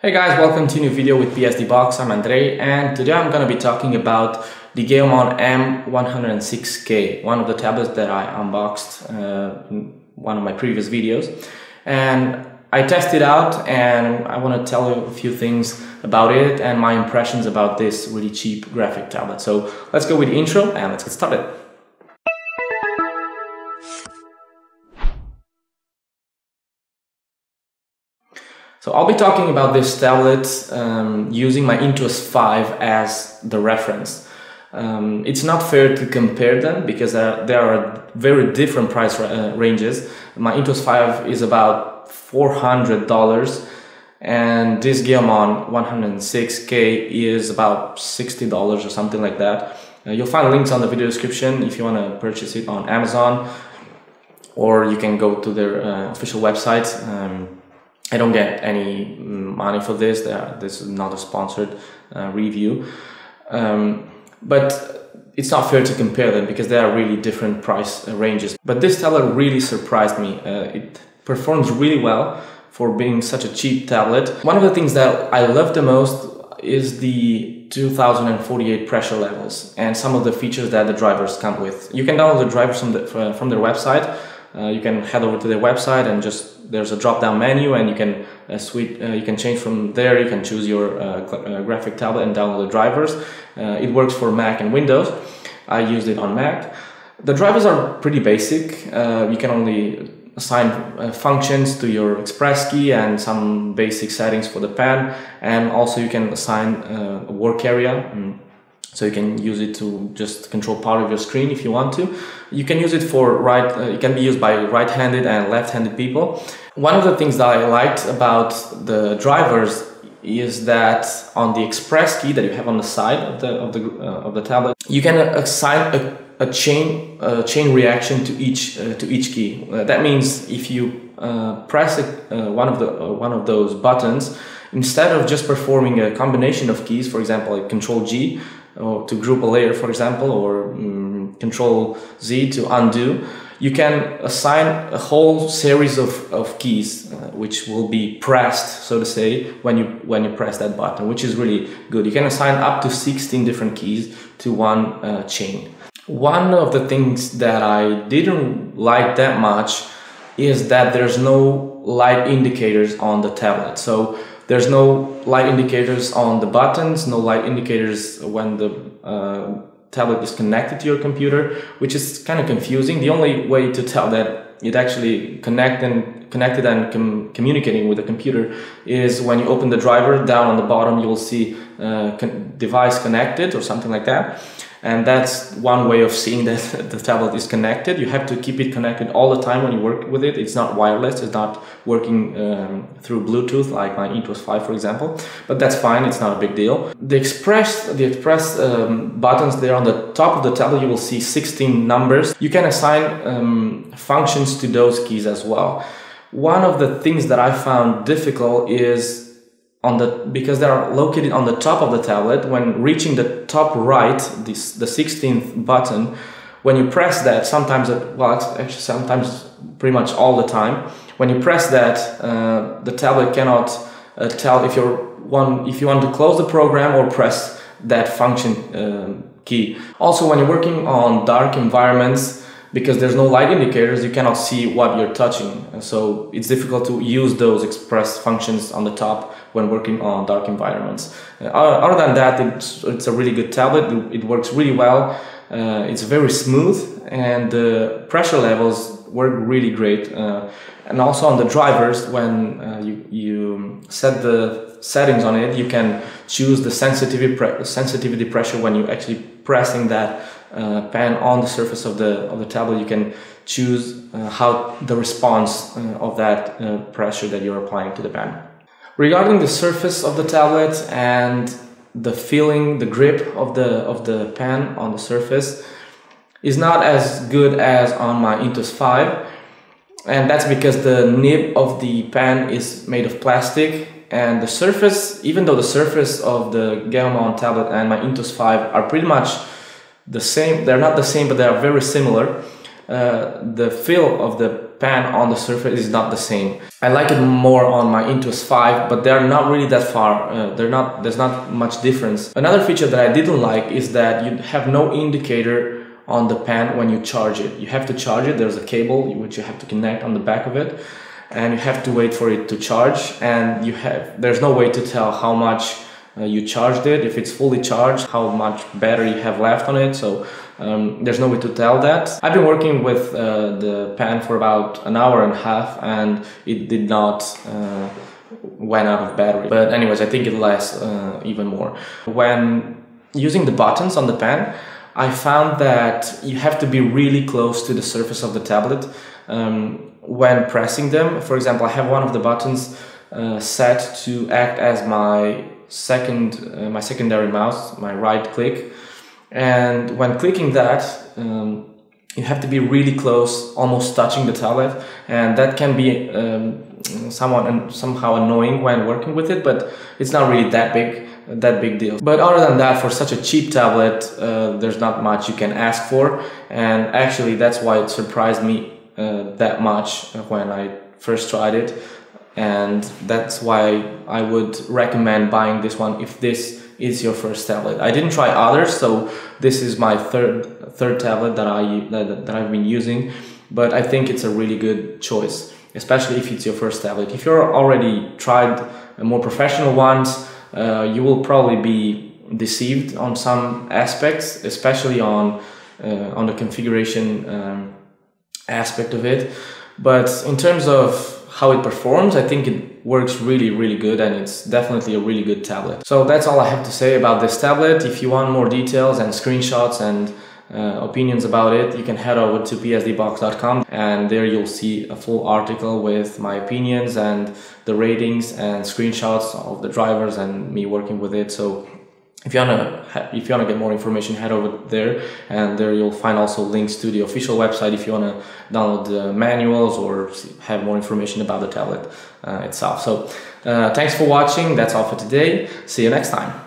Hey guys, welcome to a new video with PSD Box. I'm Andrei, and today I'm going to be talking about the GAOMON M106K, one of the tablets that I unboxed in one of my previous videos. And I tested it out and I want to tell you a few things about it and my impressions about this really cheap graphic tablet. So let's go with the intro and let's get started. So I'll be talking about this tablet using my Intuos 5 as the reference. It's not fair to compare them because there are very different price ranges. My Intuos 5 is about $400 and this GAOMON 106K is about $60 or something like that. You'll find links on the video description if you want to purchase it on Amazon, or you can go to their official website. I don't get any money for this. This is not a sponsored review, but it's not fair to compare them because they are really different price ranges. But this tablet really surprised me. It performs really well for being such a cheap tablet. One of the things that I love the most is the 2048 pressure levels and some of the features that the drivers come with. You can download the drivers from their website. You can head over to their website and there's a drop-down menu and you can you can change from there. You can choose your graphic tablet and download the drivers. It works for Mac and Windows. I used it on Mac. The drivers are pretty basic. You can only assign functions to your express key and some basic settings for the pen, and also you can assign a work area. So you can use it to just control part of your screen if you want to. You can use it for it can be used by right-handed and left-handed people. One of the things that I liked about the drivers is that on the express key that you have on the side of the tablet, you can assign a chain reaction to each key. That means if you press one of those buttons, instead of just performing a combination of keys, for example, like Control G or to group a layer, for example, or Control Z to undo, you can assign a whole series of keys which will be pressed, so to say, when you press that button, which is really good. You can assign up to 16 different keys to one chain. One of the things that I didn't like that much is that there's no light indicators on the tablet. So there's no light indicators on the buttons, no light indicators when the tablet is connected to your computer, which is kind of confusing. The only way to tell that it actually connected and communicating with the computer is when you open the driver. Down on the bottom you will see device connected or something like that. And that's one way of seeing that the tablet is connected. You have to keep it connected all the time when you work with it. It's not wireless, it's not working through Bluetooth like my Intuos 5, for example. But that's fine, it's not a big deal. The express buttons there on the top of the tablet, you will see 16 numbers. You can assign functions to those keys as well. One of the things that I found difficult is because they are located on the top of the tablet. When reaching the top right, the 16th button, when you press that, sometimes pretty much all the time, when you press that, the tablet cannot tell if you want to close the program or press that function key. Also, when you're working on dark environments, because there's no light indicators, you cannot see what you're touching. And so it's difficult to use those express functions on the top when working on dark environments. Other than that, it's a really good tablet. It works really well. It's very smooth and the pressure levels work really great. And also on the drivers, when you set the settings on it, you can choose the sensitivity pressure when you're actually pressing that pen on the surface of the tablet. You can choose how the response of that pressure that you're applying to the pen. Regarding the surface of the tablet and the feeling, the grip of the pen on the surface is not as good as on my Intuos 5, and that's because the nib of the pen is made of plastic, and the surface, even though the surface of the GAOMON tablet and my Intuos 5 are pretty much the same, they're not the same, but they are very similar. The feel of the pen on the surface is not the same. I like it more on my Intuos 5, but they're not really that far. There's not much difference. Another feature that I didn't like is that you have no indicator on the pen when you charge it. You have to charge it. There's a cable which you have to connect on the back of it, and you have to wait for it to charge, and there's no way to tell how much you charged it, if it's fully charged, how much battery you have left on it. So there's no way to tell that. I've been working with the pen for about an hour and a half, and it did not went out of battery. But anyways, I think it lasts even more. When using the buttons on the pen, I found that you have to be really close to the surface of the tablet when pressing them. For example, I have one of the buttons set to act as my secondary mouse, my right click, and when clicking that you have to be really close, almost touching the tablet, and that can be somehow annoying when working with it, but it's not really that big deal. But other than that, for such a cheap tablet, there's not much you can ask for, and actually that's why it surprised me that much when I first tried it. And that's why I would recommend buying this one if this is your first tablet. I didn't try others, so this is my third tablet that I've been using, but I think it's a really good choice, especially if it's your first tablet. If you're already tried more professional ones, you will probably be deceived on some aspects, especially on the configuration aspect of it. But in terms of how it performs, I think it works really good, and it's definitely a really good tablet. So that's all I have to say about this tablet. If you want more details and screenshots and opinions about it, you can head over to psdbox.com, and there you'll see a full article with my opinions and the ratings and screenshots of the drivers and me working with it. So if you wanna get more information, head over there, and there you'll find also links to the official website if you wanna download the manuals or have more information about the tablet itself. So thanks for watching. That's all for today. See you next time.